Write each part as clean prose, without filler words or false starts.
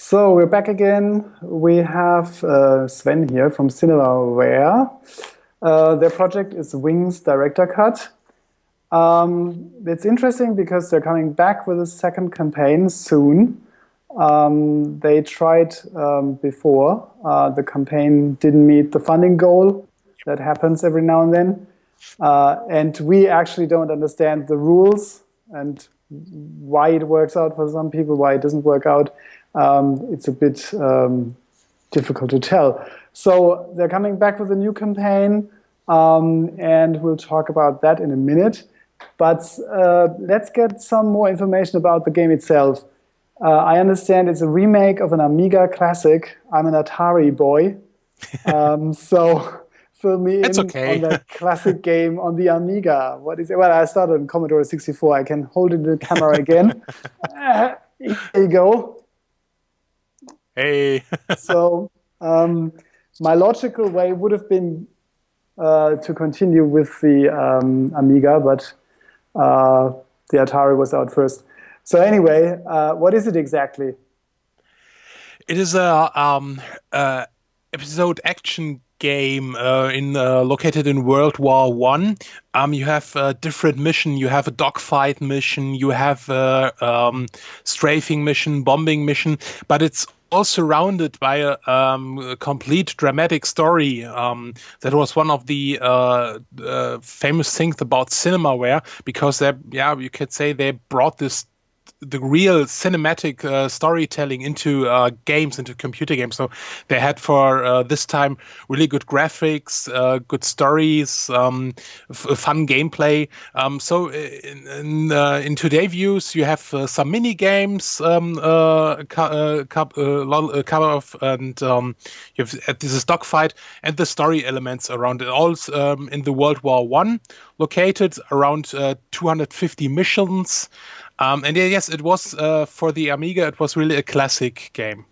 So we're back again. We have Sven here from Cinemaware. Their project is Wings Director Cut. It's interesting because they're coming back with a second campaign soon. They tried before. The campaign didn't meet the funding goal. That happens every now and then. And we actually don't understand the rules and why it works out for some people, why it doesn't work out. It's a bit difficult to tell. So they're coming back with a new campaign, and we'll talk about that in a minute. But let's get some more information about the game itself. I understand it's a remake of an Amiga classic. I'm an Atari boy, so fill me in on that classic game on the Amiga. What is it? Well, I started on Commodore 64. I can hold it in the camera again. There you go. Hey. So my logical way would have been to continue with the Amiga, but the Atari was out first. So anyway, what is it exactly? It is a episode action game located in World War One. You have different mission. You have a dogfight mission. You have a strafing mission, bombing mission, but it's all surrounded by a complete dramatic story. That was one of the famous things about Cinemaware, because you could say they brought the real cinematic storytelling into games, into computer games. So they had for this time really good graphics, good stories, fun gameplay. So in today's views, you have some mini games, a couple of, and you have this dogfight and the story elements around it. All in the World War One, located around 250 missions. And yes, it was for the Amiga. It was really a classic game.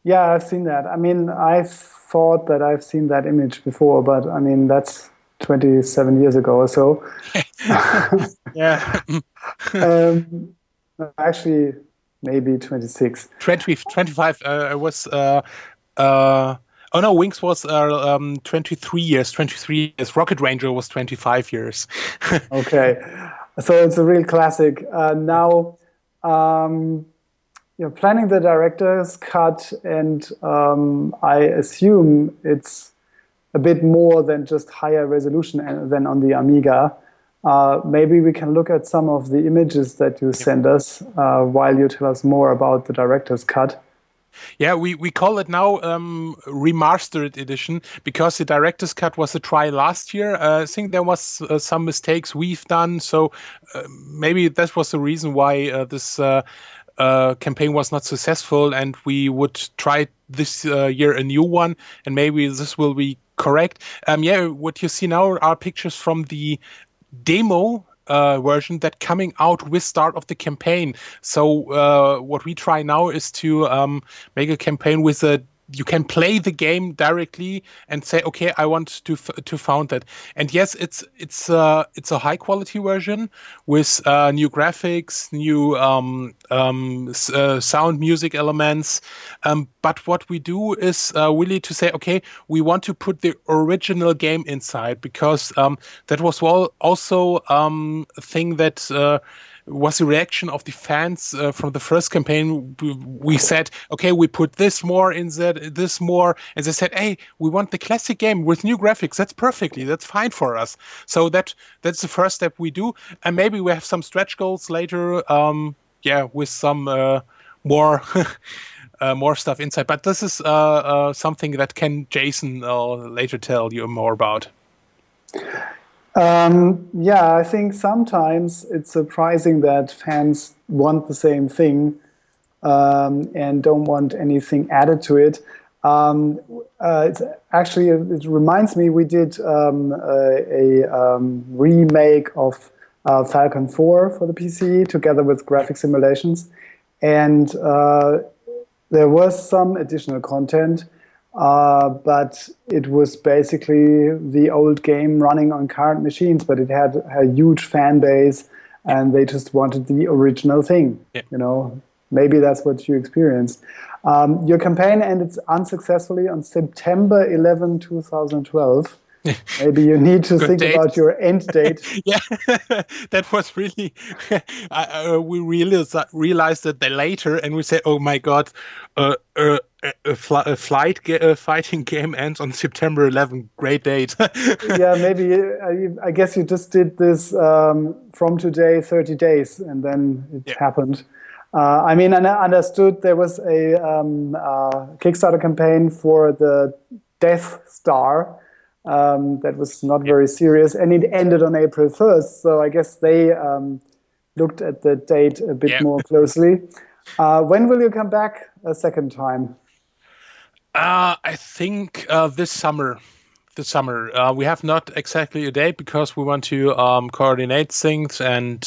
Yeah, I've seen that. I mean, I thought that I've seen that image before, but I mean, that's 27 years ago or so. Yeah. Actually, maybe 26. 25. I was. Oh no, Wings was 23 years. 23 years. Rocket Ranger was 25 years. Okay. So it's a real classic. Now, you're planning the director's cut, and I assume it's a bit more than just higher resolution than on the Amiga. Maybe we can look at some of the images that you send us while you tell us more about the director's cut. Yeah, we call it now remastered edition, because the director's cut was a try last year. I think there was some mistakes we've done, so maybe that was the reason why this campaign was not successful, and we would try this year a new one, and maybe this will be correct. Yeah, what you see now are pictures from the demo version that coming out with start of the campaign. So what we try now is to make a campaign with you can play the game directly and say, okay, I want to found that. And yes, it's a high quality version with new graphics, new sound, music elements. But what we do is really to say, okay, we want to put the original game inside, because that was also a thing that was the reaction of the fans from the first campaign. We said, okay, we put this more in this more, and they said, hey, we want the classic game with new graphics. That's fine for us. So that's the first step we do, and maybe we have some stretch goals later. With some more more stuff inside. But this is something that Jason later tell you more about. Yeah, I think sometimes it's surprising that fans want the same thing and don't want anything added to it. It's actually, it reminds me, we did a remake of Falcon 4 for the PC together with graphic simulations, and there was some additional content. But it was basically the old game running on current machines, but it had a huge fan base, and they just wanted the original thing. Yeah. You know, maybe that's what you experienced. Your campaign ended unsuccessfully on September 11, 2012. Maybe you need to Good think date. about your end date. Yeah, that was really. We realized that later, and we said, "Oh my God, a fighting game ends on September 11. Great date." Yeah, maybe I guess you just did this from today, 30 days, and then it Yeah, happened. I mean, I understood there was a Kickstarter campaign for the Death Star that was not yeah, very serious, and it ended on April 1st. So I guess they looked at the date a bit yeah. more closely. When will you come back a second time? I think this summer. This summer, we have not exactly a date because we want to coordinate things. And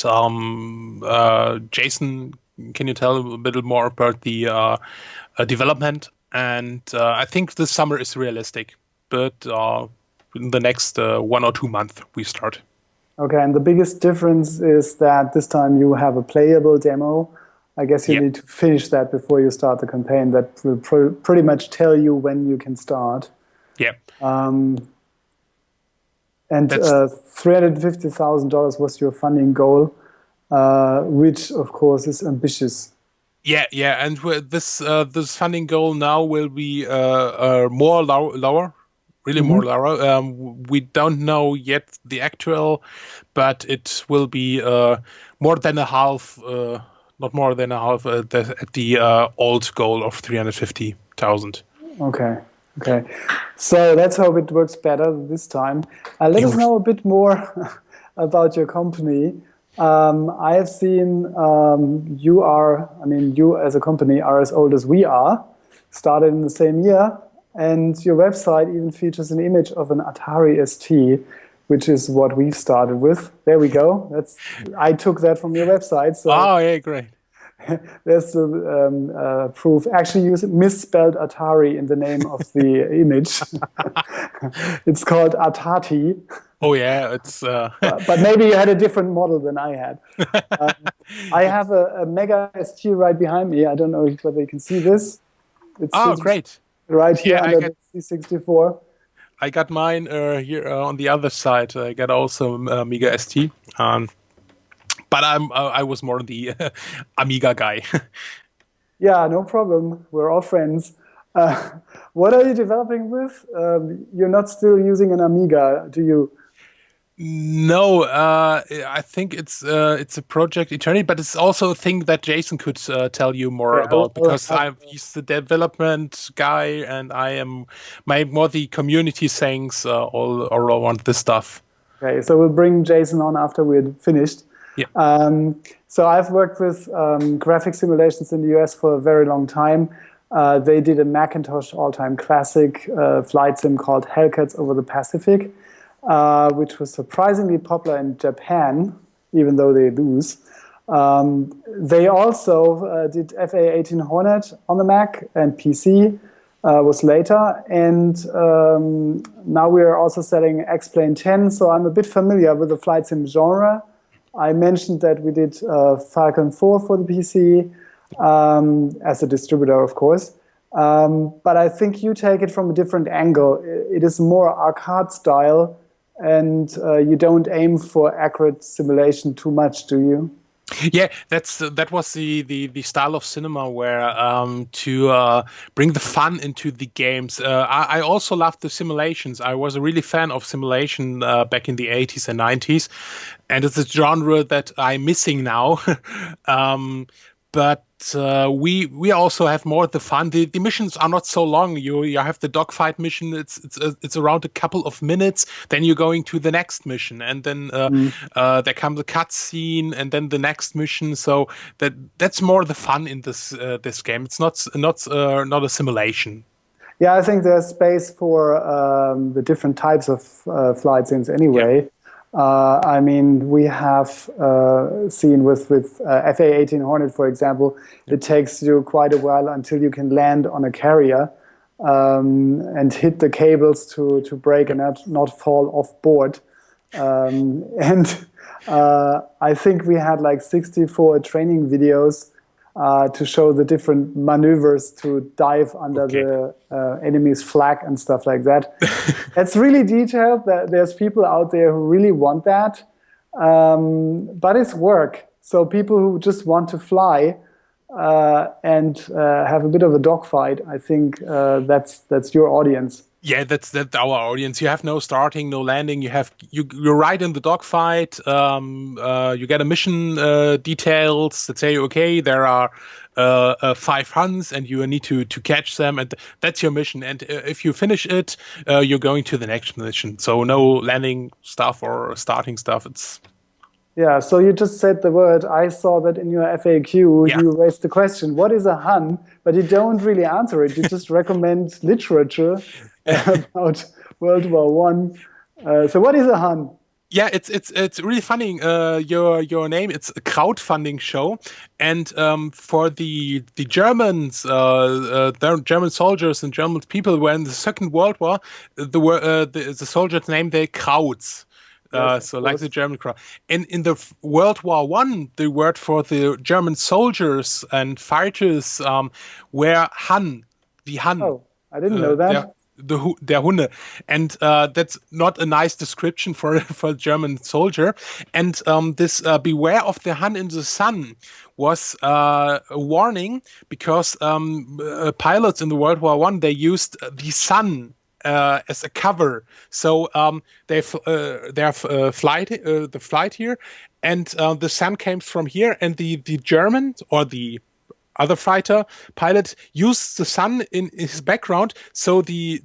Jason, can you tell a bit more about the development? And I think this summer is realistic, but in the next 1 or 2 months we start. Okay, and the biggest difference is that this time you have a playable demo. I guess you Yeah, need to finish that before you start the campaign. That will pretty much tell you when you can start. yeah. Um, and That's $350,000 was your funding goal, which of course is ambitious. yeah, yeah. And this funding goal now will be more lower, really more Hmm. lower. We don't know yet the actual, but it will be more than a half, not more than a half at the old goal of 350,000. Okay, okay. So let's hope it works better this time. Let us know a bit more about your company. I have seen I mean, you as a company are as old as we are, started in the same year, and your website even features an image of an Atari ST, which is what we've started with. There we go. I took that from your website, so Oh, yeah, great. there's the proof. Actually, you misspelled Atari in the name of the image. It's called Atati, Oh, yeah, it's but maybe you had a different model than I had. I have a Mega ST right behind me. I don't know whether you can see this. It's oh, sits great. right here Yeah, under the C64. I got mine here on the other side. I got also Amiga ST. But I was more the Amiga guy. Yeah, no problem. We're all friends. Uh, what are you developing with? You're not still using an Amiga, do you? No, I think it's a project eternity, but it's also a thing that Jason could tell you more Okay, about I'll because have. he's the development guy and I am my more the community things all around this stuff. Okay, so we'll bring Jason on after we're finished. Yeah, So I've worked with graphic simulations in the US for a very long time. They did a Macintosh all-time classic flight sim called Hellcats Over the Pacific, which was surprisingly popular in Japan, even though they lose. They also did FA-18 Hornet on the Mac, and PC was later. And now we are also selling X-Plane 10, so I'm a bit familiar with the flight sim genre. I mentioned that we did Falcon 4 for the PC as a distributor, of course. But I think you take it from a different angle. It is more arcade style, and you don't aim for accurate simulation too much, do you? yeah. That was the style of cinema where to bring the fun into the games. I also loved the simulations. I was a really fan of simulation back in the 80s and 90s, and it's a genre that I'm missing now. But we also have more of the fun. The missions are not so long. You have the dogfight mission. It's around a couple of minutes. Then you're going to the next mission, and then Mm. there comes the cutscene, and then the next mission. So that's more the fun in this game. It's not a simulation. Yeah, I think there's space for the different types of flight sims Yeah, anyway. I mean, we have seen with FA-18 Hornet, for example, it takes you quite a while until you can land on a carrier and hit the cables to brake and not fall off board. And I think we had like 64 training videos to show the different maneuvers to dive under the enemy's flag and stuff like that. It's really detailed. There's people out there who really want that, but it's work. So people who just want to fly and have a bit of a dogfight, I think that's your audience. Yeah, that's our audience. You have no starting, no landing. You're right in the dogfight. You get a mission details that say, okay, there are 5 Huns, and you need to catch them, and that's your mission. And if you finish it, you're going to the next mission. So no landing stuff or starting stuff. Yeah, so you just said the word. I saw that in your FAQ, you raised the question, what is a Hun? But you don't really answer it. You just recommend literature about World War One. So what is a Hun? Yeah, it's really funny. Your name, it's a Krautfunding show, and for the Germans, the German soldiers and German people were in the Second World War. The soldiers named they Krauts. So like the German crowd. In the World War One, the word for the German soldiers and fighters were Han, the Han. Oh, I didn't know that. Der Hunde, and that's not a nice description for a German soldier. And this beware of the Hun in the sun was a warning, because pilots in the World War One, they used the sun as a cover. So the flight here, and the sun came from here, and the German or the other fighter pilot used the sun in his background. So the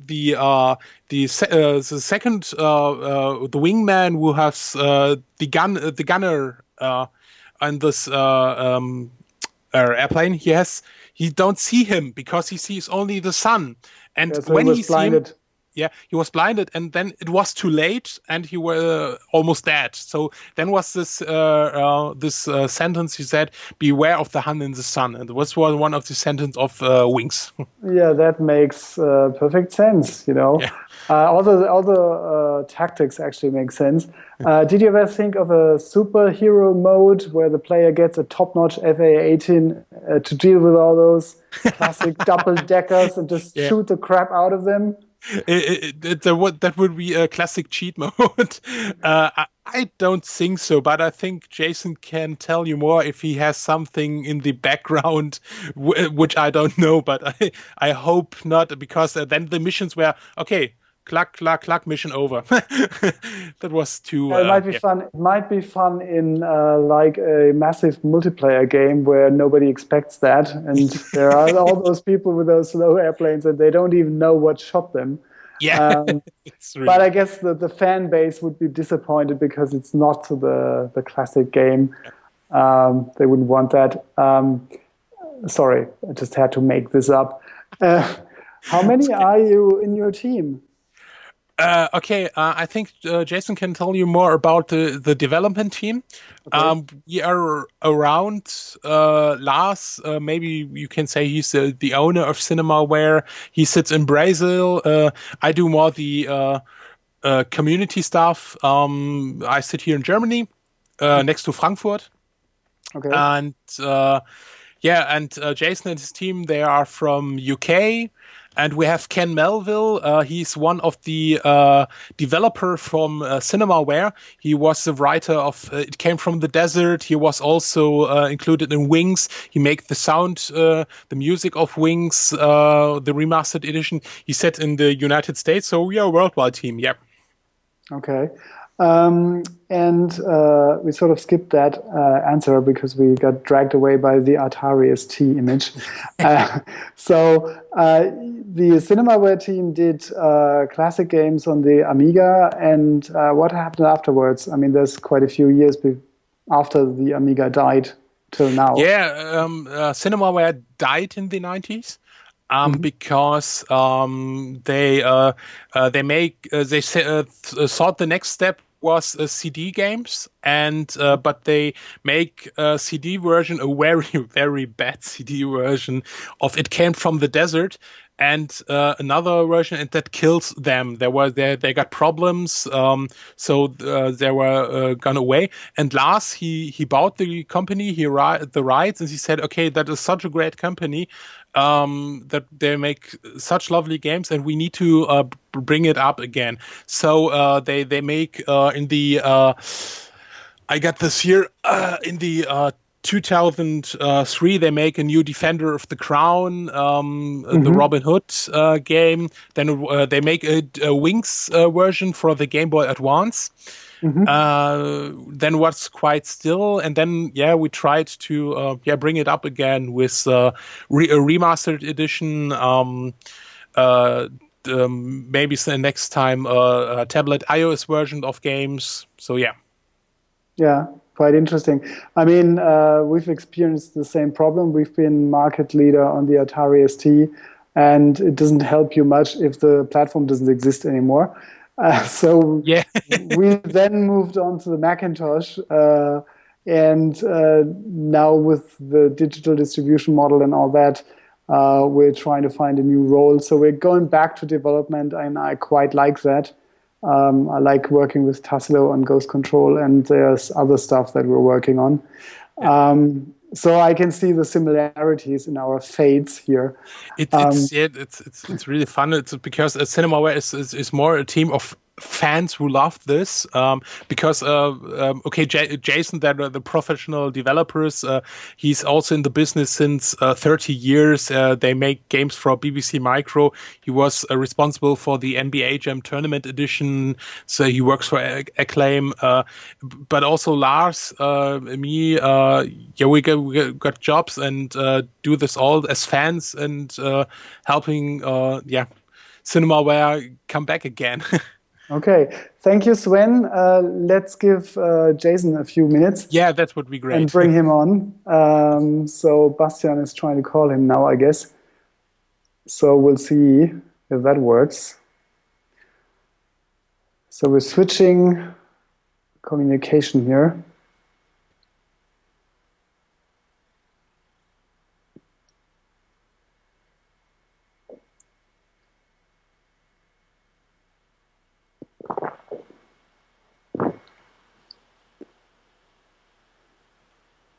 second the wingman who has the gunner on this airplane, he don't see him because he sees only the sun. And so when he was blinded. He was blinded, and then it was too late, and he was almost dead. So then was this sentence he said, "Beware of the Hun in the sun," and it was one of the sentence of Boinx. Yeah, that makes perfect sense. You know, all the tactics actually make sense. Did you ever think of a superhero mode where the player gets a top-notch FA-18 to deal with all those classic double-deckers and just shoot the crap out of them? That would be a classic cheat mode. I don't think so, but I think Jason can tell you more if he has something in the background, which I don't know, but I hope not, because then the missions were, okay, clack, clack, clack, mission over. That was too... it might be fun. It might be fun in like a massive multiplayer game where nobody expects that, and there are all those people with those slow airplanes and they don't even know what shot them. Yeah, but I guess the fan base would be disappointed because it's not the classic game. They wouldn't want that. Sorry, I just had to make this up. How many are you in your team? I think Jason can tell you more about the development team. Okay. We are around Lars. Maybe you can say he's the owner of Cinemaware. He sits in Brazil. I do more the community stuff. I sit here in Germany, next to Frankfurt. Okay. And Jason and his team, they are from UK. And we have Ken Melville. He's one of the developer from Cinemaware. He was the writer of It Came from the Desert. He was also included in Wings. He made the sound, the music of Wings, the remastered edition. He set in the United States. So we are a worldwide team, yeah. Okay. And we sort of skipped that answer because we got dragged away by the Atari ST image. So the Cinemaware team did classic games on the Amiga, and what happened afterwards? I mean, there's quite a few years after the Amiga died till now. Yeah, Cinemaware died in the 90s. Because they thought the next step was CD games, and but they make a CD version, a very, very bad CD version of It Came from the Desert, and another version, and that kills them. They got problems, so they were gone away. And Lars, he bought the company, the rights, and he said, okay, that is such a great company, that they make such lovely games, and we need to bring it up again. So they make in the I got this here in the 2003, they make a new Defender of the Crown, the Robin Hood game. Then they make a Wings version for the Game Boy Advance. Then was quite still, and then we tried to bring it up again with a remastered edition. Maybe next time a tablet iOS version of games. So yeah, quite interesting. I mean, we've experienced the same problem. We've been market leader on the Atari ST, and it doesn't help you much if the platform doesn't exist anymore. So we then moved on to the Macintosh, and now with the digital distribution model and all that, we're trying to find a new role. So we're going back to development, and I quite like that. I like working with Tassilo on GhostControl, and there's other stuff that we're working on. So I can see the similarities in our fates here. It's really fun. It's because Cinemaware is more a team of fans who love this, because Jason, the professional developers, he's also in the business since 30 years. They make games for BBC Micro. He was responsible for the NBA Jam Tournament edition, so he works for Acclaim. But also Lars, me, we got jobs and do this all as fans and helping Cinemaware come back again. Okay, thank you, Sven. Let's give Jason a few minutes. Yeah, that would be great. And bring him on. So Bastian is trying to call him now, I guess. So we'll see if that works. So we're switching communication here.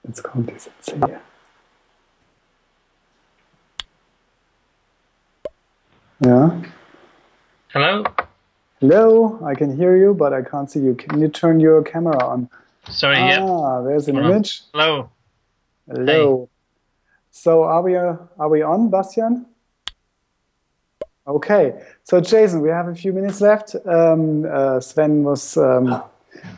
Jetzt kommt diese Zehe. Yeah. Hello? Hello, I can hear you, but I can't see you. Can you turn your camera on? Sorry, there's an image. Hello. Hello. Hey. So are we on, Bastian? Okay. So Jason, we have a few minutes left. Sven was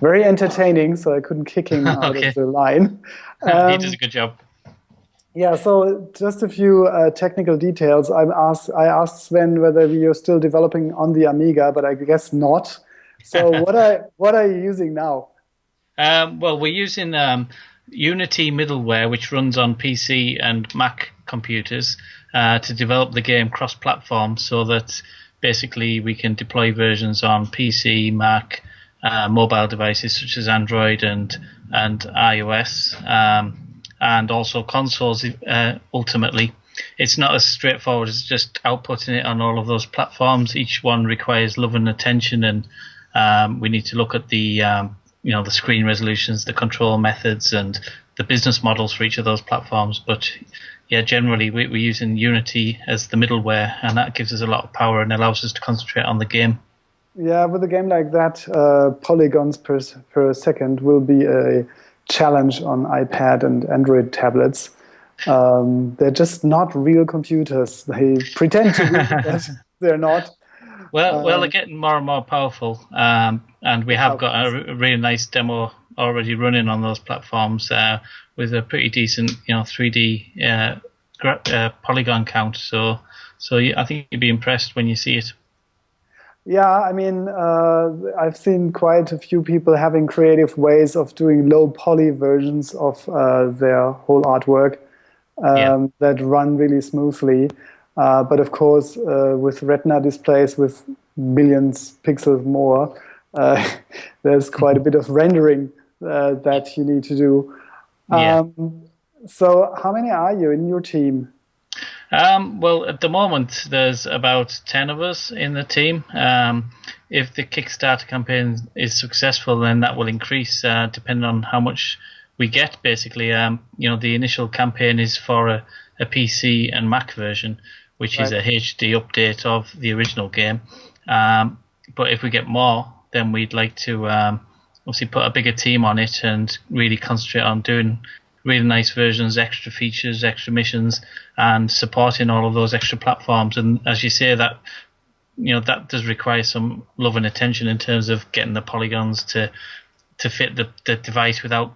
very entertaining, so I couldn't kick him out of the line. He does a good job. Yeah, so just a few technical details. I asked Sven whether you're still developing on the Amiga, but I guess not. So what are you using now? Well, we're using Unity middleware, which runs on PC and Mac computers, to develop the game cross-platform, so that basically we can deploy versions on PC, Mac, mobile devices such as Android and iOS, and also consoles. Ultimately, it's not as straightforward as just outputting it on all of those platforms. Each one requires love and attention, and we need to look at the the screen resolutions, the control methods, and the business models for each of those platforms. But yeah, generally we're using Unity as the middleware, and that gives us a lot of power and allows us to concentrate on the game. Yeah, with a game like that, polygons per second will be a challenge on iPad and Android tablets. They're just not real computers. They pretend to be, but they're not. Well, they're getting more and more powerful, and we have got a really nice demo already running on those platforms with a pretty decent, 3D polygon count. So I think you'll be impressed when you see it. Yeah, I mean, I've seen quite a few people having creative ways of doing low poly versions of their whole artwork that run really smoothly. But of course, with Retina displays with billions pixels more, there's quite a bit of rendering that you need to do. So how many are you in your team? Well, at the moment, there's about 10 of us in the team. If the Kickstarter campaign is successful, then that will increase depending on how much we get, basically. The initial campaign is for a PC and Mac version, which is a HD update of the original game. But if we get more, then we'd like to obviously put a bigger team on it and really concentrate on doing really nice versions, extra features, extra missions, and supporting all of those extra platforms. And as you say, that does require some love and attention in terms of getting the polygons to fit the device without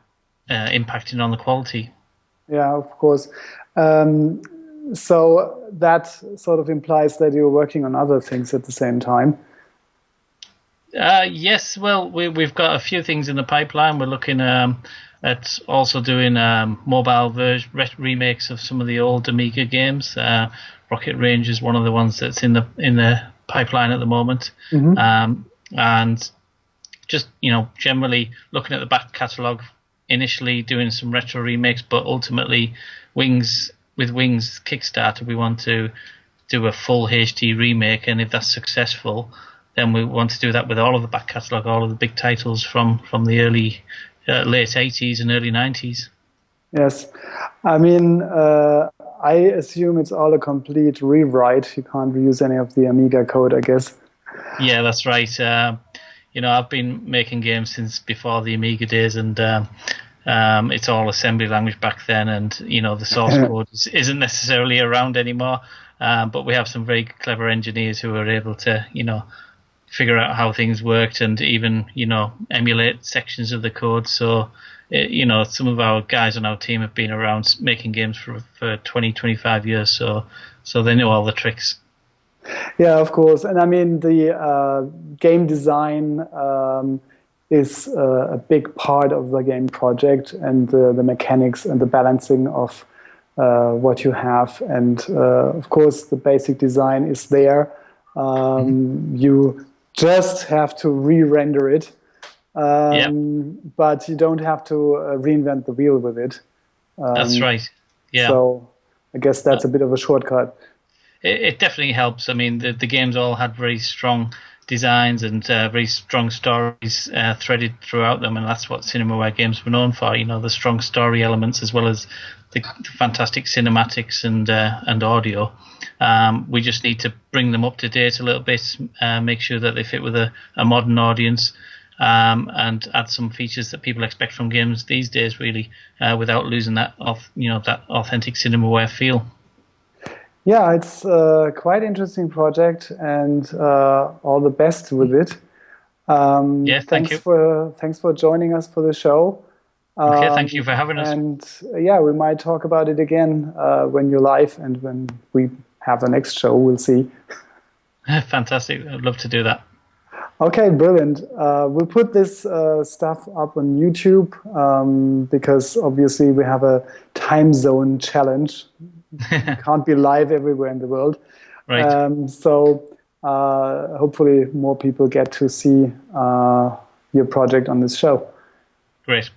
impacting on the quality. Yeah, of course. So that sort of implies that you're working on other things at the same time. Yes, well, we've got a few things in the pipeline. We're looking at also doing mobile remakes of some of the old Amiga games. Rocket Range is one of the ones that's in the pipeline at the moment. Mm-hmm. And just generally looking at the back catalogue, initially doing some retro remakes, but ultimately Wings Kickstarter, we want to do a full HD remake, and if that's successful, then we want to do that with all of the back catalogue, all of the big titles from the early late 80s and early 90s. Yes. I mean, I assume it's all a complete rewrite. You can't reuse any of the Amiga code, I guess. Yeah, that's right. I've been making games since before the Amiga days, and it's all assembly language back then, and the source code isn't necessarily around anymore. But we have some very clever engineers who are able to, figure out how things worked and even, emulate sections of the code. So, some of our guys on our team have been around making games for 20, 25 years. So they know all the tricks. Yeah, of course. And I mean, the game design is a big part of the game project, and the mechanics and the balancing of what you have. And of course, the basic design is there. You just have to re-render it, but you don't have to reinvent the wheel with it. That's right. Yeah. So I guess that's a bit of a shortcut. It definitely helps. I mean, the games all had very strong designs and very strong stories threaded throughout them, and that's what Cinemaware games were known for. The strong story elements as well as the fantastic cinematics and audio. We just need to bring them up to date a little bit, make sure that they fit with a modern audience, and add some features that people expect from games these days, really, without losing that that authentic Cinemaware feel. Yeah, it's quite interesting project, and all the best with it. Thank you. Thanks for joining us for the show. Okay, thank you for having us. And we might talk about it again when you're live and when we have the next show. We'll see. Fantastic. I'd love to do that. Okay, brilliant. We'll put this stuff up on YouTube because obviously we have a time zone challenge. Can't be live everywhere in the world. Right. So hopefully more people get to see your project on this show. Great.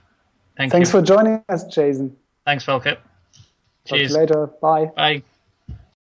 Thanks for joining us, Jason. Thanks, Volker. Cheers. Talk to you later. Bye. Bye.